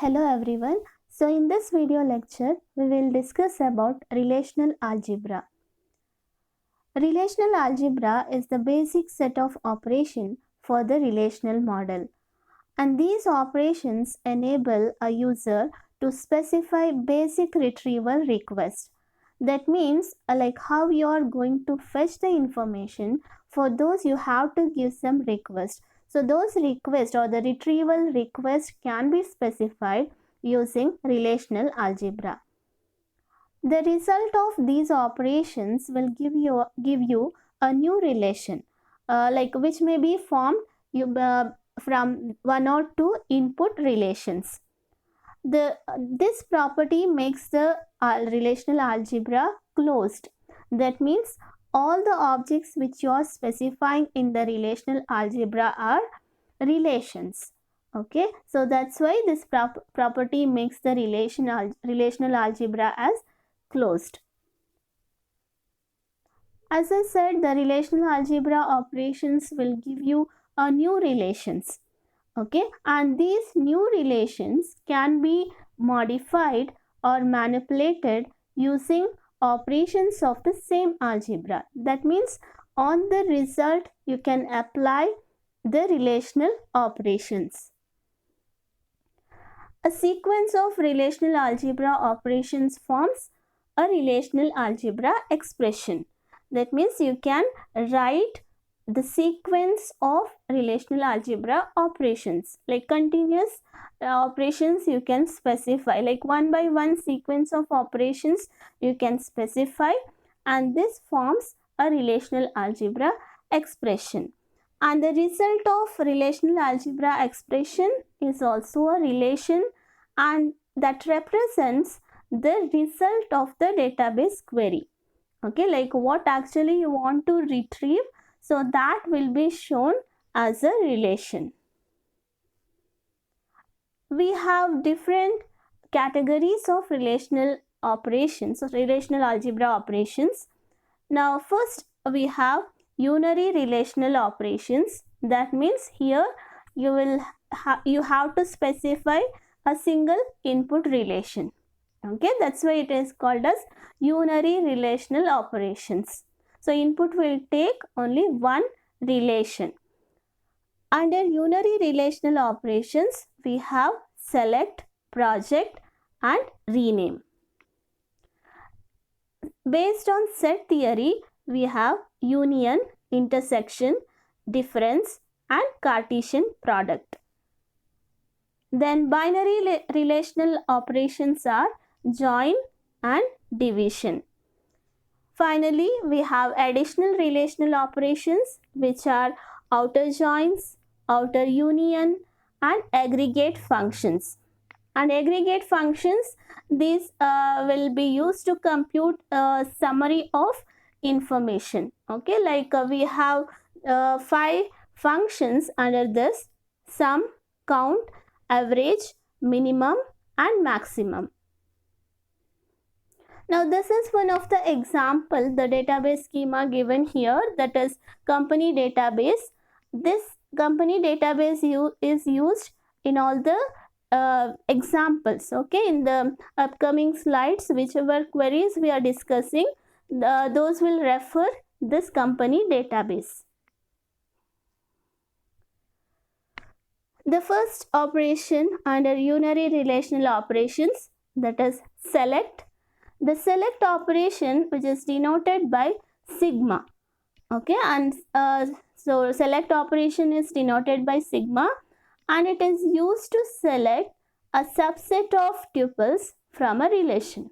Hello everyone. So in this video lecture, we will discuss about relational algebra. Relational algebra is the basic set of operation for the relational model. And these operations enable a user to specify basic retrieval requests. That means like how you are going to fetch the information. For those you have to give some request. So those requests or the retrieval request can be specified using relational algebra. The result of these operations will give you a new relation, which may be formed from one or two input relations. This property makes the relational algebra closed. That means all the objects which you are specifying in the relational algebra are relations. Okay, so that's why this property makes the relational algebra as closed. As I said, the relational algebra operations will give you a new relations. Okay, and these new relations can be modified or manipulated using operations of the same algebra. That means on the result you can apply the relational operations. A sequence of relational algebra operations forms a relational algebra expression. That means you can write the sequence of relational algebra operations, like continuous operations you can specify, like one by one sequence of operations you can specify, and this forms a relational algebra expression. And the result of relational algebra expression is also a relation, and that represents the result of the database query. Okay, like what actually you want to retrieve, so that will be shown as a relation. We have different categories of relational operations, of relational algebra operations. Now first we have unary relational operations. That means here you have to specify a single input relation. Okay, that's why it is called as unary relational operations. So input will take only one relation. Under unary relational operations, we have select, project and rename. Based on set theory, we have union, intersection, difference and Cartesian product. Then binary relational operations are join and division. Finally, we have additional relational operations which are outer joins, outer union and aggregate functions. And aggregate functions, these will be used to compute a summary of information. Okay, like we have 5 functions under this: sum, count, average, minimum and maximum. Now this is one of the example, the database schema given here, that is company database. This company database is used in all the examples. Okay, in the upcoming slides, whichever queries we are discussing, those will refer this company database. The first operation under unary relational operations, that is select. The select operation, which is denoted by sigma. Okay, and so select operation is denoted by sigma, and it is used to select a subset of tuples from a relation.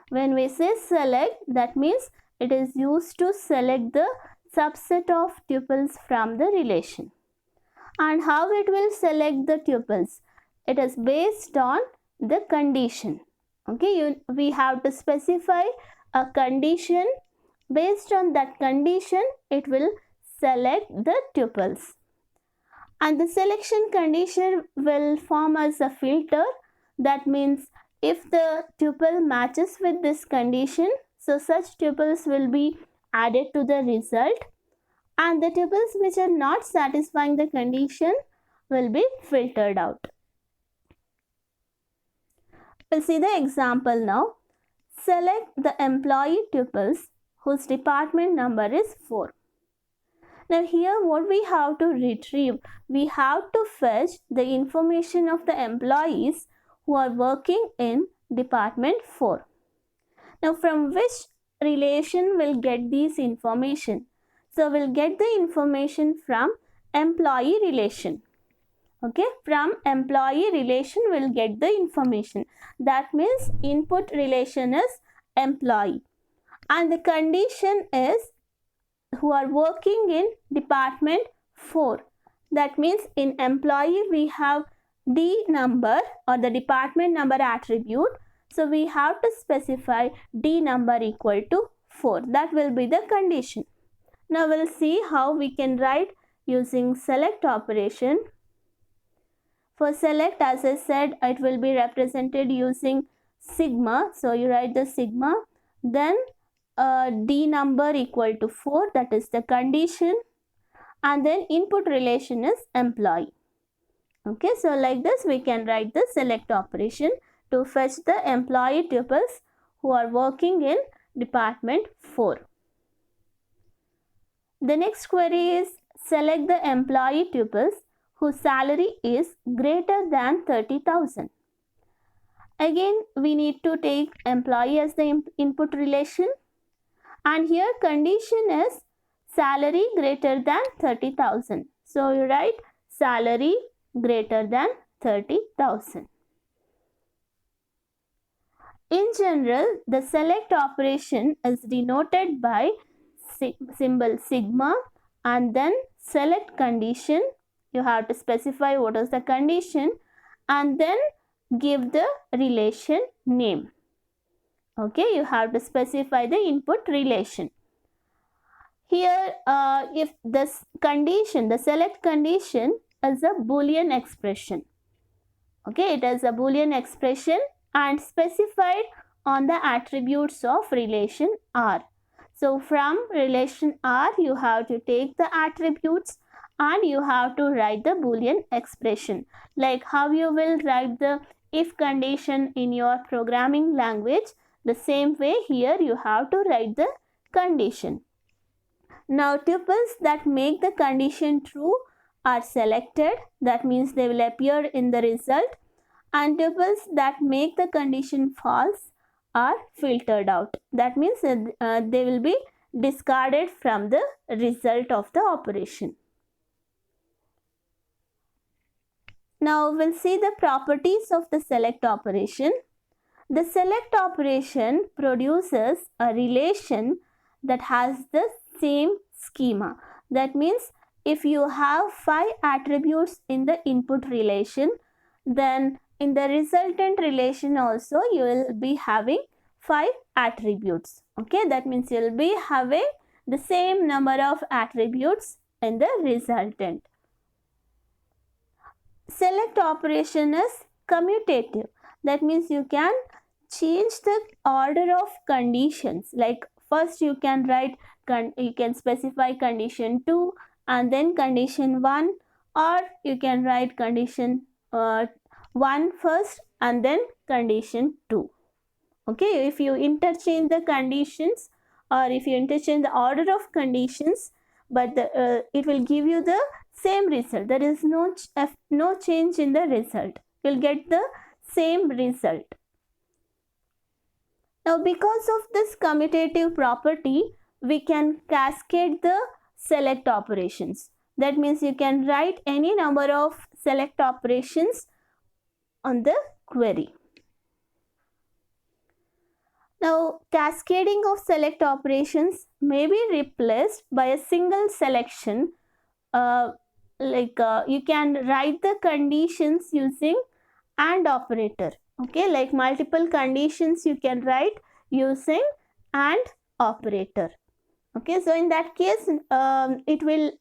When we say select, that means it is used to select the subset of tuples from the relation. And how it will select the tuples? It is based on the condition. Okay, we have to specify a condition. Based on that condition, it will select the tuples. And the selection condition will form as a filter. That means if the tuple matches with this condition, so such tuples will be added to the result, and the tuples which are not satisfying the condition will be filtered out. We'll see the example now. Select the employee tuples whose department number is 4. Now here what we have to retrieve, we have to fetch the information of the employees who are working in department 4. Now from which relation we'll get these information? So we'll get the information from employee relation. Okay, from employee relation we'll get the information. That means input relation is employee and the condition is who are working in department 4. That means in employee we have D number or the department number attribute. So we have to specify D number equal to 4. That will be the condition. Now we'll see how we can write using select operation. For select, as I said, it will be represented using sigma. So you write the sigma, then D number equal to 4, that is the condition, and then input relation is employee. Okay, so like this we can write the select operation to fetch the employee tuples who are working in department 4. The next query is select the employee tuples whose salary is greater than 30,000. Again, we need to take employee as the input relation, and here condition is salary greater than 30,000. So you write salary greater than 30,000. In general, the select operation is denoted by symbol sigma and then select condition. You have to specify what is the condition and then give the relation name. Okay, you have to specify the input relation. Here, if this condition, the select condition is a Boolean expression. Okay, it is a Boolean expression and specified on the attributes of relation R. So from relation R, you have to take the attributes and you have to write the Boolean expression. Like how you will write the if condition in your programming language, the same way here you have to write the condition. Now tuples that make the condition true are selected. That means they will appear in the result. And tuples that make the condition false are filtered out. That means they will be discarded from the result of the operation. Now we'll see the properties of the select operation. The select operation produces a relation that has the same schema. That means if you have 5 attributes in the input relation, then in the resultant relation also you will be having 5 attributes. Okay, that means you will be having the same number of attributes in the resultant. Select operation is commutative. That means you can change the order of conditions. Like first you can write, you can specify condition 2 and then condition 1, or you can write condition 1 first and then condition 2. Okay, if you interchange the conditions or if you interchange the order of conditions, but it will give you the same result. There is no change in the result. You will get the same result. Now because of this commutative property, we can cascade the select operations. That means you can write any number of select operations on the query. Now cascading of select operations may be replaced by a single selection. You can write the conditions using AND operator. Okay, like multiple conditions you can write using AND operator. Okay, so in that case it will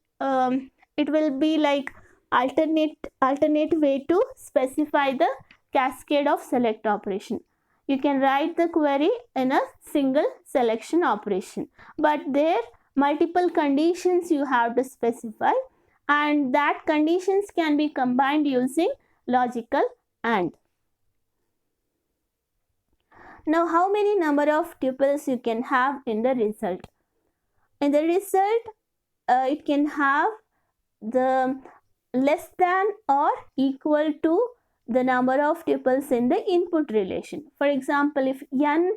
be like alternate way to specify the cascade of select operation. You can write the query in a single selection operation, but there multiple conditions you have to specify, and that conditions can be combined using logical AND. Now, how many number of tuples you can have in the result? In the result, it can have the less than or equal to the number of tuples in the input relation. For example, if n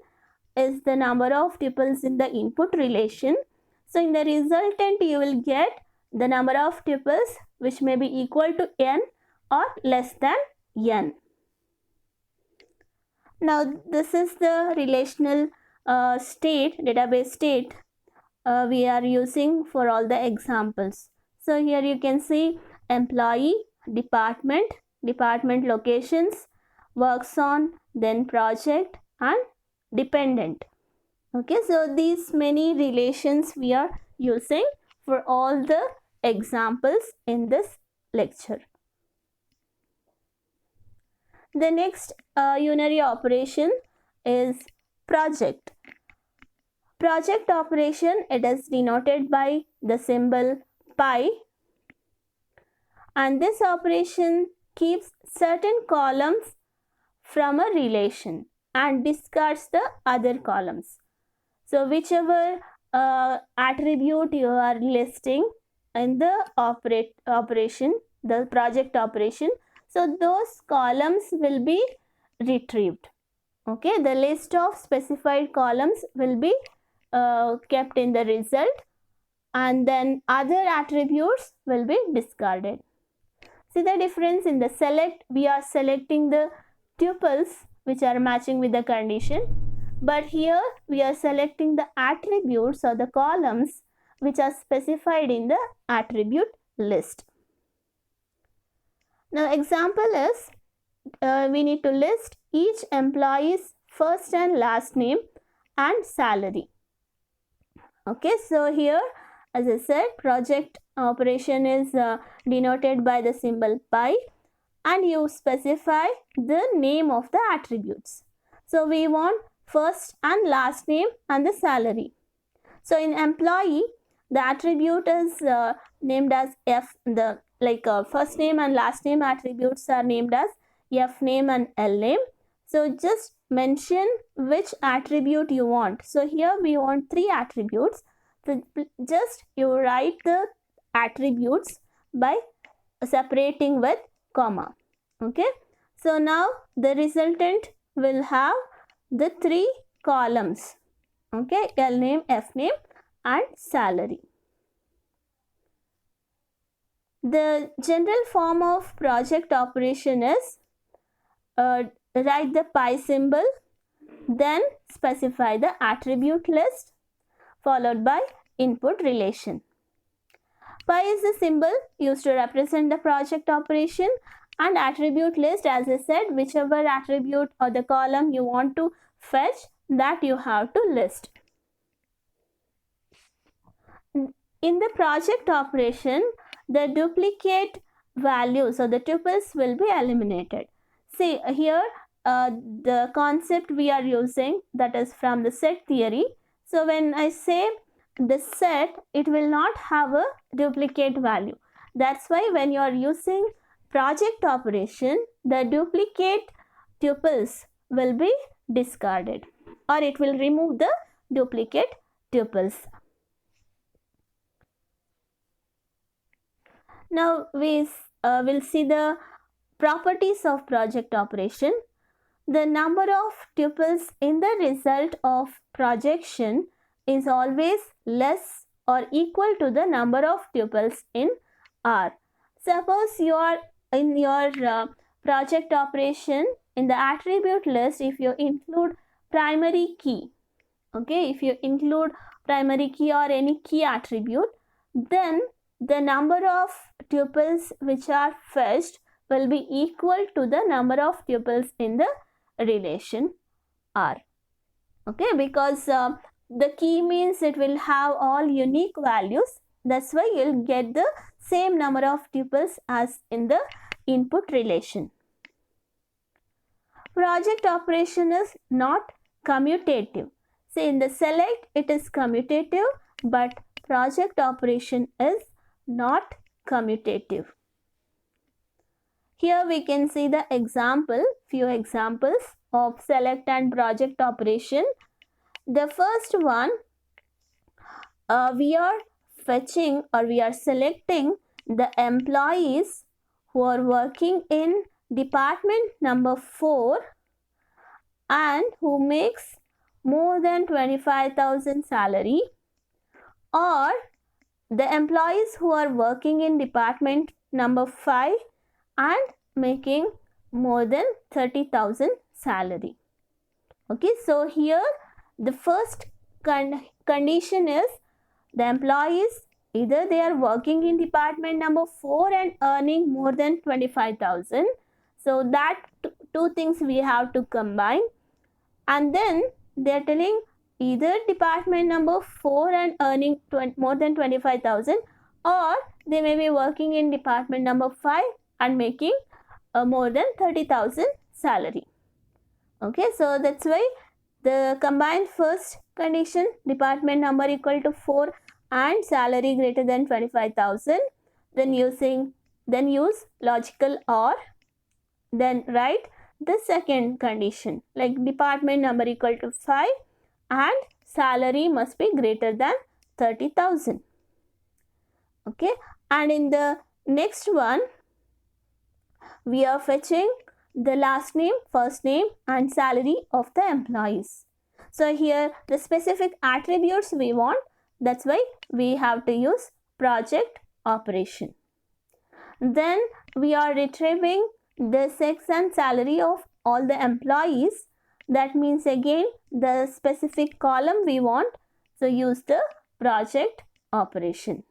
is the number of tuples in the input relation, so in the resultant you will get the number of tuples which may be equal to n or less than n. Now this is the relational database state we are using for all the examples. So here you can see employee, department, department locations, works on, then project and dependent. Okay, so these many relations we are using for all the examples in this lecture. The next unary operation is project. Project operation, it is denoted by the symbol pi, and this operation keeps certain columns from a relation and discards the other columns. So whichever attribute you are listing in the operation, the project operation, so those columns will be retrieved. Okay, the list of specified columns will be kept in the result, and then other attributes will be discarded. See the difference in the select, we are selecting the tuples which are matching with the condition, but here we are selecting the attributes or the columns which are specified in the attribute list. Now example is we need to list each employee's first and last name and salary. Okay, so here as I said, project operation is denoted by the symbol pi, and you specify the name of the attributes. So we want first and last name and the salary. So in employee, the attribute is named as F, the first name and last name attributes are named as F name and L name. So just mention which attribute you want. So here we want 3 attributes. So just you write the attributes by separating with comma. Okay, so now the resultant will have the 3 columns. Okay, L name, F name and salary. The general form of project operation is write the pi symbol, then specify the attribute list followed by input relation. Pi is the symbol used to represent the project operation, and attribute list, as I said, whichever attribute or the column you want to fetch, that you have to list. In the project operation, the duplicate values or the tuples will be eliminated. See here the concept we are using, that is from the set theory. So when I say the set, it will not have a duplicate value. That's why when you are using project operation, the duplicate tuples will be discarded, or it will remove the duplicate tuples. Now we will see the properties of project operation. The number of tuples in the result of projection is always less or equal to the number of tuples in R. Suppose you are in your project operation, in the attribute list, if you include primary key, okay, if you include primary key or any key attribute, then the number of tuples which are fetched will be equal to the number of tuples in the relation R. Okay, because the key means it will have all unique values. That's why you'll get the same number of tuples as in the input relation. Project operation is not commutative. See, in the select it is commutative, but project operation is not commutative. Here we can see the example, few examples. of select and project operation. The first one, we are fetching or we are selecting the employees who are working in department number 4 and who makes more than 25,000 salary, or the employees who are working in department number 5 and making more than 30,000 salary. Okay, so here the first condition is the employees, either they are working in department number 4 and earning more than 25,000. So that two things we have to combine, and then they are telling either department number 4 and earning more than 25,000, or they may be working in department number 5 and making more than 30,000 salary. Okay, so that's why the combined first condition, department number equal to 4 and salary greater than 25,000, then use logical OR, then write the second condition like department number equal to 5 and salary must be greater than 30,000. Okay, and in the next one we are fetching the last name, first name and salary of the employees. So here the specific attributes we want, that's why we have to use project operation. Then we are retrieving the sex and salary of all the employees. That means again the specific column we want, so use the project operation.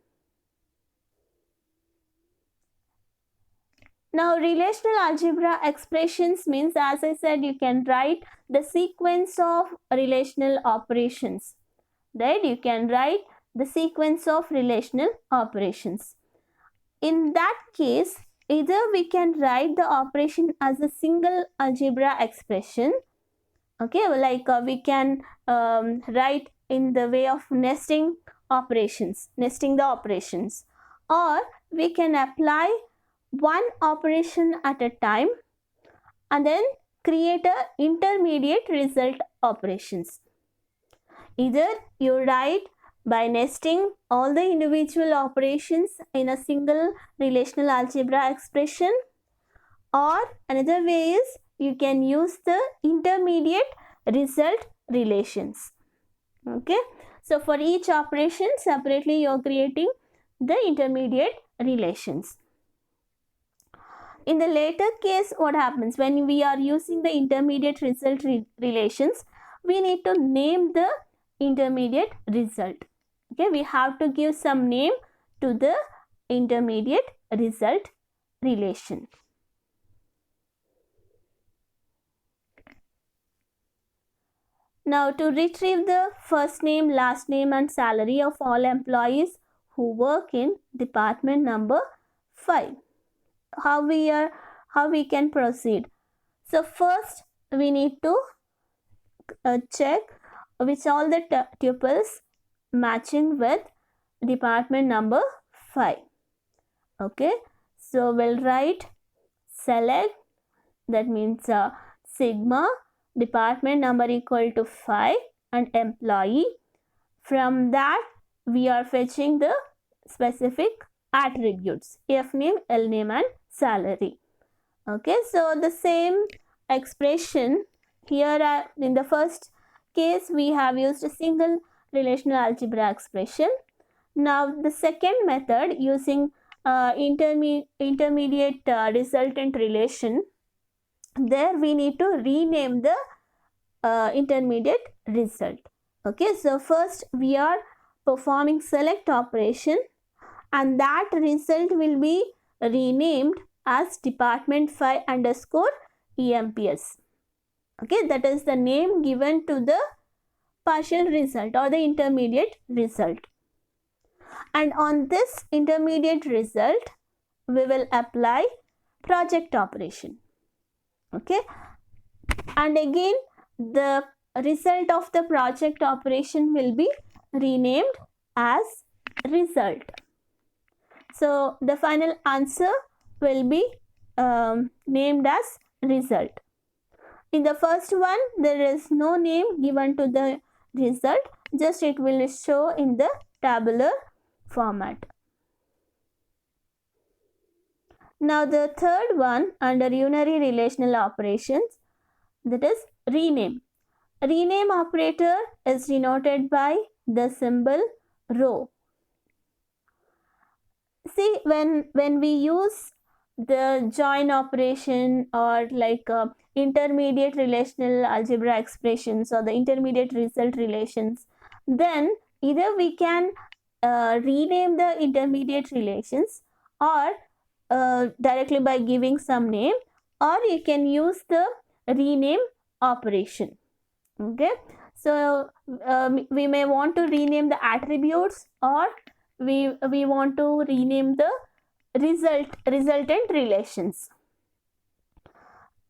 Now relational algebra expressions means, as I said, you can write the sequence of relational operations. Right? You can write the sequence of relational operations. In that case, either we can write the operation as a single algebra expression. Okay, like we can write in the way of nesting the operations, or we can apply one operation at a time and then create a intermediate result operations. Either you write by nesting all the individual operations in a single relational algebra expression, or another way is you can use the intermediate result relations. Okay, so for each operation separately you are creating the intermediate relations. In the later case, what happens when we are using the intermediate result relations, we need to name the intermediate result. Okay, we have to give some name to the intermediate result relation. Now to retrieve the first name, last name and salary of all employees who work in department number 5. How we can proceed? So first we need to check which all the tuples matching with department number 5. Okay, so we'll write select, that means sigma, department number equal to 5 and employee. From that we are fetching the specific attributes, F name, L name and salary. Okay, so the same expression here in the first case we have used a single relational algebra expression. Now the second method, using intermediate resultant relation, there we need to rename the intermediate result. Okay, so first we are performing select operation and that result will be renamed as department 5 underscore EMPS. Okay, that is the name given to the partial result or the intermediate result. And on this intermediate result we will apply project operation. Okay, and again the result of the project operation will be renamed as result. So the final answer will be named as result. in the first one there is no name given to the result, just it will show in the tabular format. Now the third one under unary relational operations, that is rename. Rename operator is denoted by the symbol rho. See, when we use the join operation or like intermediate relational algebra expressions or the intermediate result relations, then either we can rename the intermediate relations or directly by giving some name, or you can use the rename operation. Okay, so we may want to rename the attributes, or we want to rename the resultant relations.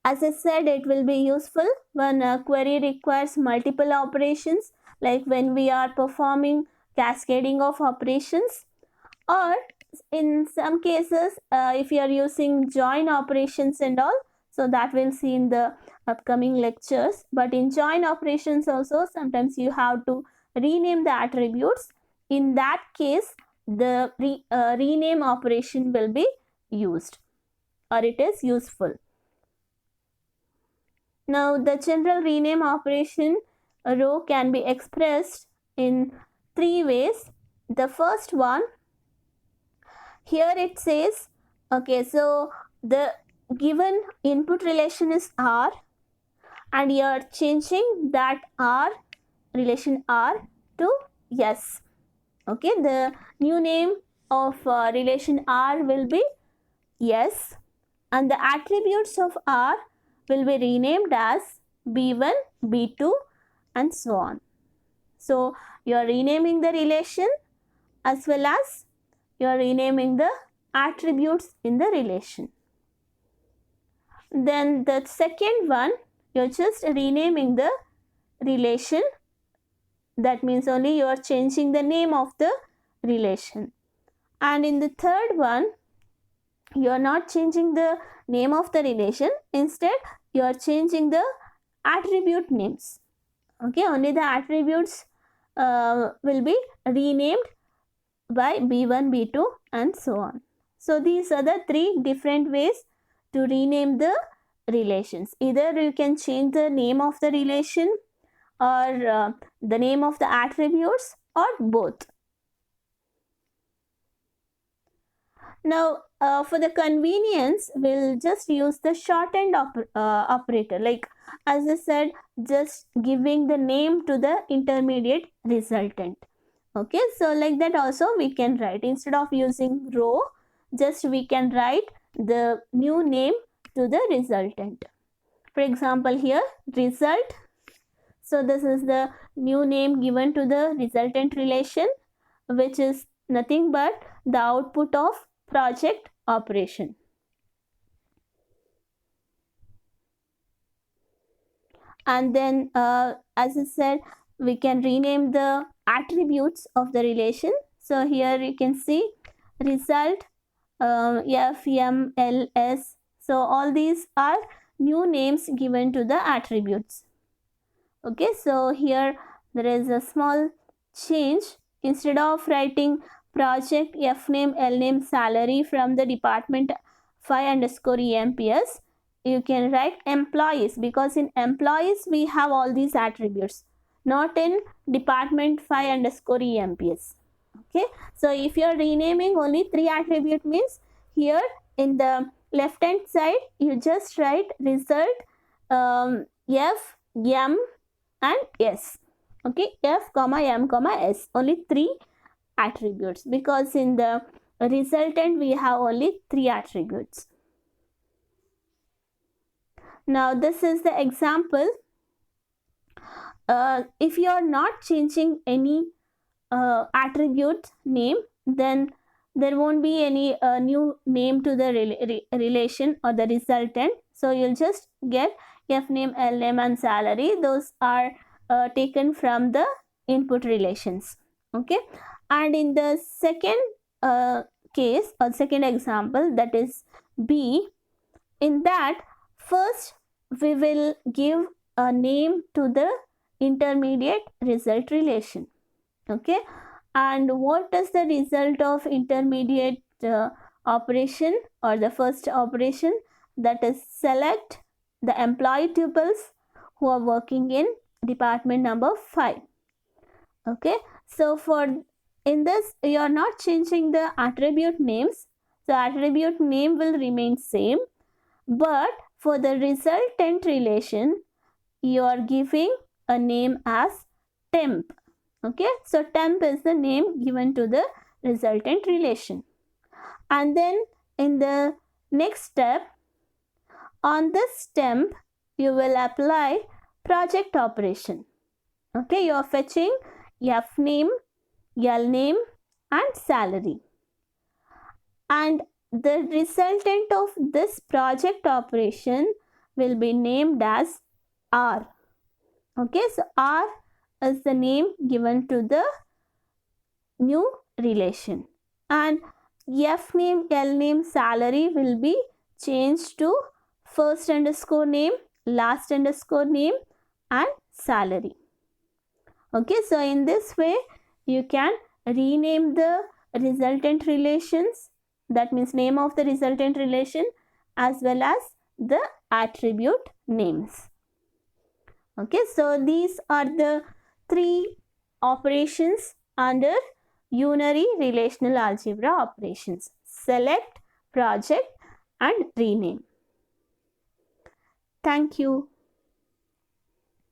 As I said, it will be useful when a query requires multiple operations, like when we are performing cascading of operations, or in some cases if you are using join operations and all, so that we'll see in the upcoming lectures. But in join operations also sometimes you have to rename the attributes. In that case the rename operation will be used, or it is useful. Now the general rename operation rho can be expressed in three ways. The first one, here it says, okay, so the given input relation is R and you are changing that R, relation R, to S. Okay, the new name of relation R will be S, and the attributes of R will be renamed as B1, B2 and so on. So you are renaming the relation as well as you are renaming the attributes in the relation. Then the second one, you are just renaming the relation. That means only you are changing the name of the relation. And in the third one, you are not changing the name of the relation. Instead, you are changing the attribute names. Okay, only the attributes will be renamed by B1, B2 and so on. So these are the three different ways to rename the relations. Either you can change the name of the relation or the name of the attributes, or both. Now for the convenience, we'll just use the shortened operator, like as I said, just giving the name to the intermediate resultant. Okay, so like that also we can write, instead of using rho, just we can write the new name to the resultant. For example, here result, so this is the new name given to the resultant relation, which is nothing but the output of project operation. And then as I said, we can rename the attributes of the relation. So here you can see result, F, M, L, S. So all these are new names given to the attributes. Okay, so here there is a small change. Instead of writing project, F name, L name, salary from the department phi underscore EMPS, you can write employees, because in employees we have all these attributes, not in department phi underscore EMPS. Okay, so if you are renaming only 3 attribute, means here in the left hand side you just write result, F, M and S. Okay, F, M, S, only 3 attributes, because in the resultant we have only 3 attributes. Now this is the example. If you are not changing any attribute name, then there won't be any new name to the relation or the resultant. So you'll just get F name, L name and salary. Those are taken from the input relations. Okay, and in the second case or second example, that is B, in that first we will give a name to the intermediate result relation. Okay, and what is the result of intermediate operation or the first operation? That is select the employee tuples who are working in department number 5. Okay, so for in this you are not changing the attribute names, so attribute name will remain same, but for the resultant relation you are giving a name as temp. Okay, so temp is the name given to the resultant relation. And then in the next step, on this temp you will apply project operation. Okay, you are fetching F name, L name and salary, and the resultant of this project operation will be named as R. Okay, so R is the name given to the new relation, and F name, L name, salary will be changed to first underscore name, last underscore name and salary. Okay, so in this way you can rename the resultant relations, that means name of the resultant relation, as well as the attribute names. Okay, so these are the 3 operations under unary relational algebra operations: select, project and rename. Thank you.